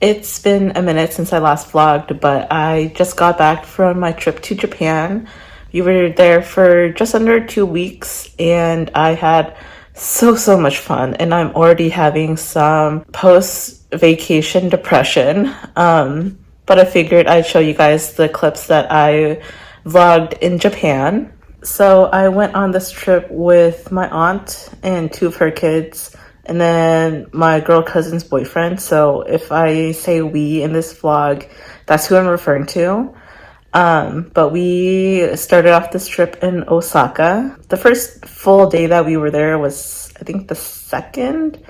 It's been a minute since I last vlogged, but I just got back from my trip to Japan. We were there for just under 2 weeks and I had so much fun, and I'm already having some post-vacation depression. But I figured I'd show you guys the clips that I vlogged in Japan. So I went on this trip with my aunt and two of her kids, and then my girl cousin's boyfriend. So if I say we in this vlog, that's who I'm referring to. But we started off this trip in Osaka. The first full day that we were there was, I think, the second.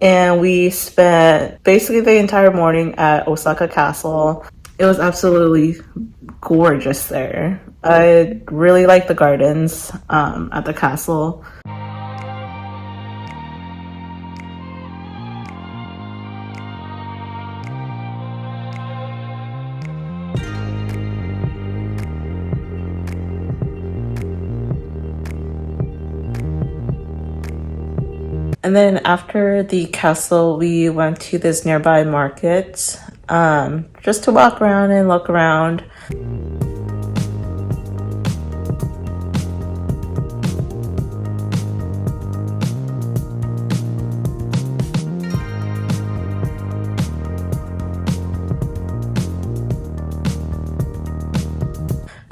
And we spent basically the entire morning at Osaka Castle. It was absolutely gorgeous there. I really like the gardens at the castle. And then after the castle, we went to this nearby market just to walk around and look around.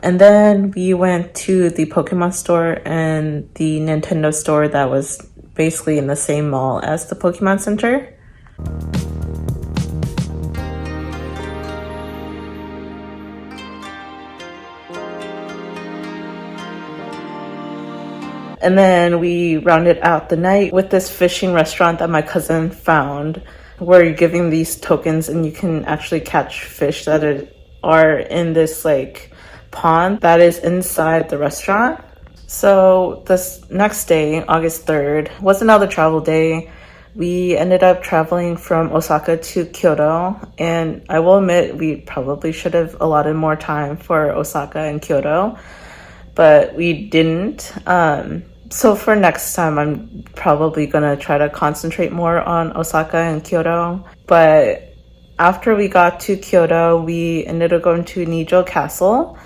And then we went to the Pokemon store and the Nintendo store that was basically in the same mall as the Pokemon Center. And then we rounded out the night with this fishing restaurant that my cousin found, where you're giving these tokens and you can actually catch fish that are in this like pond that is inside the restaurant. So this next day, August 3rd, was another travel day. We ended up traveling from Osaka to Kyoto, and I will admit we probably should have allotted more time for Osaka and Kyoto, but we didn't. So for next time, I'm probably gonna try to concentrate more on Osaka and Kyoto. But after we got to Kyoto, we ended up going to Nijo Castle.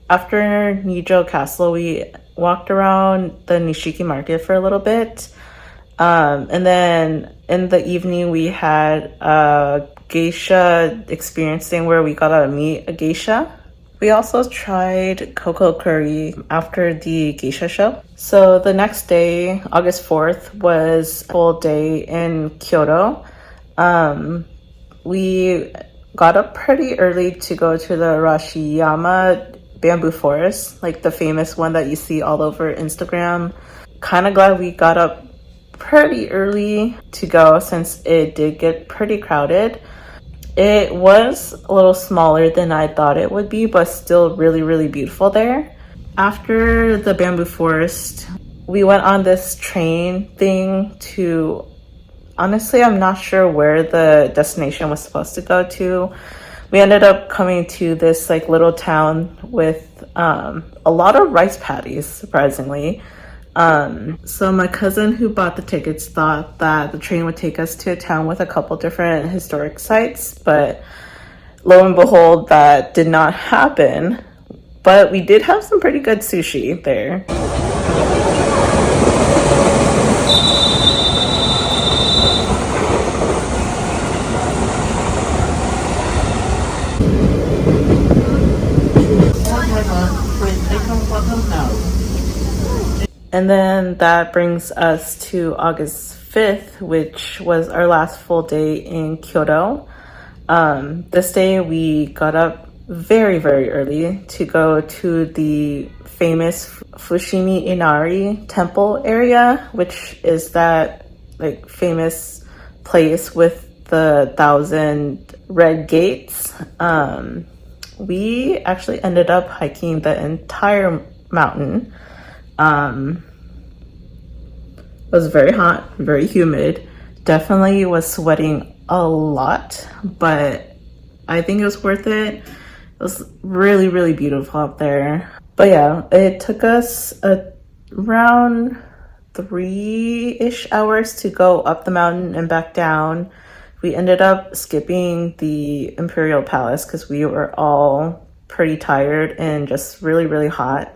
After Nijo Castle, we walked around the Nishiki Market for a little bit. And then in the evening, we had a geisha experience thing where we got to meet a geisha. We also tried cocoa curry after the geisha show. So the next day, August 4th, was a full day in Kyoto. We got up pretty early to go to the Rashiyama bamboo forest, like the famous one that you see all over Instagram. Kind of glad we got up pretty early to go since it did get pretty crowded. It was a little smaller than I thought it would be, but still really beautiful there. After the bamboo forest, we went on this train thing to, honestly, I'm not sure where the destination was supposed to go to. We ended up coming to this like little town with a lot of rice paddies, surprisingly. So my cousin who bought the tickets thought that the train would take us to a town with a couple different historic sites, but lo and behold, that did not happen. But we did have some pretty good sushi there. And then that brings us to August 5th, which was our last full day in Kyoto. This day we got up very early to go to the famous Fushimi Inari temple area, which is that like famous place with the 1,000 red gates. We actually ended up hiking the entire mountain. It was very hot, very humid. Definitely was sweating a lot, but I think it was worth it. It was really, really beautiful up there. But yeah, it took us around 3-ish hours to go up the mountain and back down. We ended up skipping the Imperial Palace because we were all pretty tired and just really, really hot.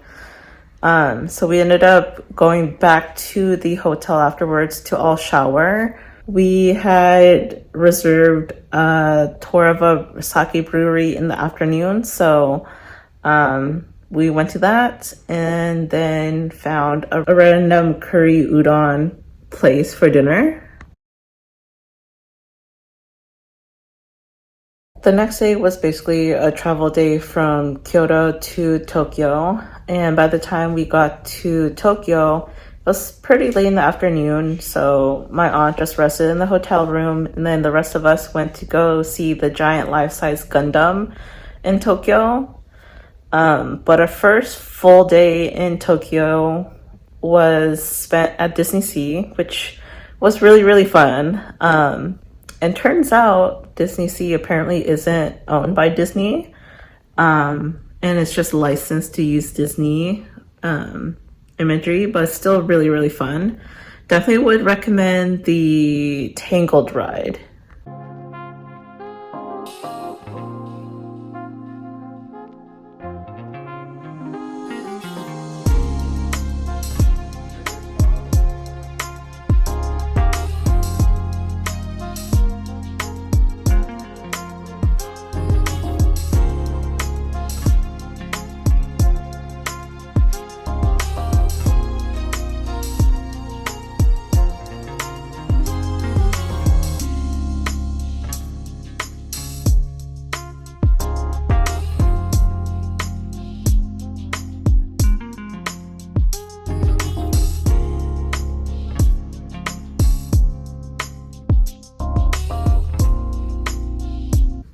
So we ended up going back to the hotel afterwards to all shower. We had reserved a tour of a sake brewery in the afternoon, so we went to that and then found a random curry udon place for dinner. The next day was basically a travel day from Kyoto to Tokyo, and by the time we got to Tokyo, it was pretty late in the afternoon, so my aunt just rested in the hotel room, and then the rest of us went to go see the giant life-size Gundam in Tokyo. But our first full day in Tokyo was spent at Disney Sea, which was really, really fun. And turns out Disney Sea apparently isn't owned by Disney. And it's just licensed to use Disney imagery, but it's still really, really fun. Definitely would recommend the Tangled ride.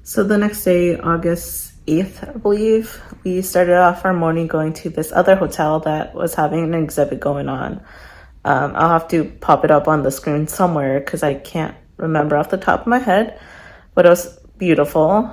So the next day, August 8th, I believe, we started off our morning going to this other hotel that was having an exhibit going on. I'll have to pop it up on the screen somewhere because I can't remember off the top of my head, but it was beautiful.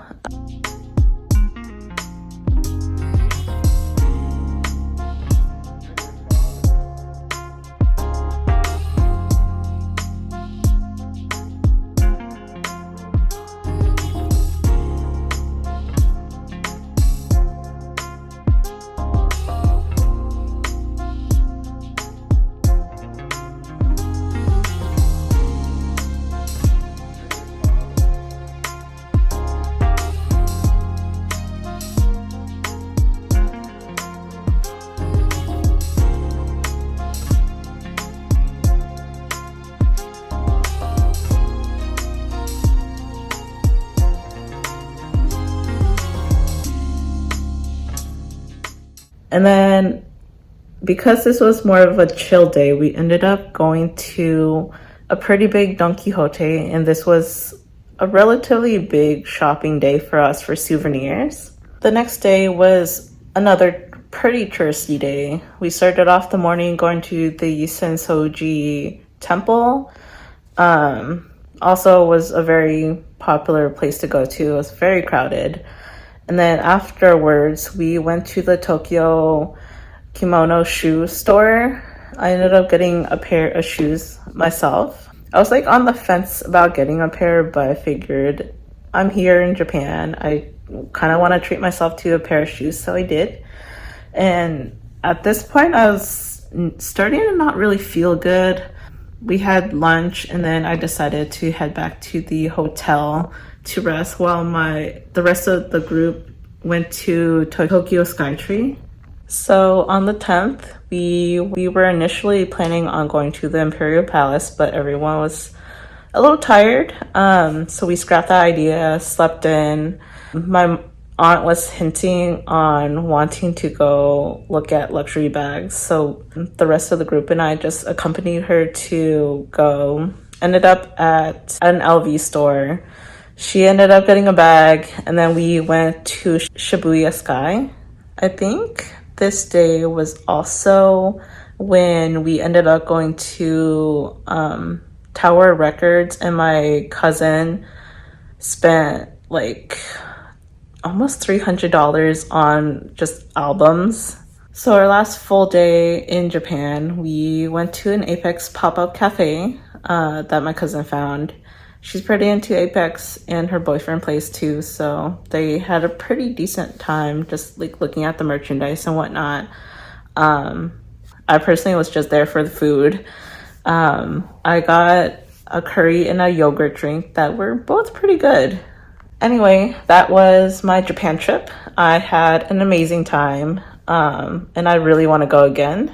And then because this was more of a chill day, we ended up going to a pretty big Don Quixote, and this was a relatively big shopping day for us for souvenirs. The next day was another pretty touristy day. We started off the morning going to the Sensoji Temple. Also was a very popular place to go to. It was very crowded. And then afterwards, we went to the Tokyo Kimono shoe store. I ended up getting a pair of shoes myself. I was like on the fence about getting a pair, but I figured I'm here in Japan. I kind of want to treat myself to a pair of shoes, so I did. And at this point, I was starting to not really feel good. We had lunch, and then I decided to head back to the hotel to rest while the rest of the group went to Tokyo Skytree. So on the 10th, we were initially planning on going to the Imperial Palace, but everyone was a little tired. So we scrapped that idea, slept in. My aunt was hinting on wanting to go look at luxury bags. So the rest of the group and I just accompanied her to go. Ended up at an LV store. She ended up getting a bag, and then we went to Shibuya Sky. I think this day was also when we ended up going to Tower Records, and my cousin spent like almost $300 on just albums. So our last full day in Japan, we went to an Apex pop-up cafe that my cousin found. She's pretty into Apex and her boyfriend plays too, so they had a pretty decent time just like looking at the merchandise and whatnot. I personally was just there for the food. I got a curry and a yogurt drink that were both pretty good. Anyway, that was my Japan trip. I had an amazing time, and I really want to go again.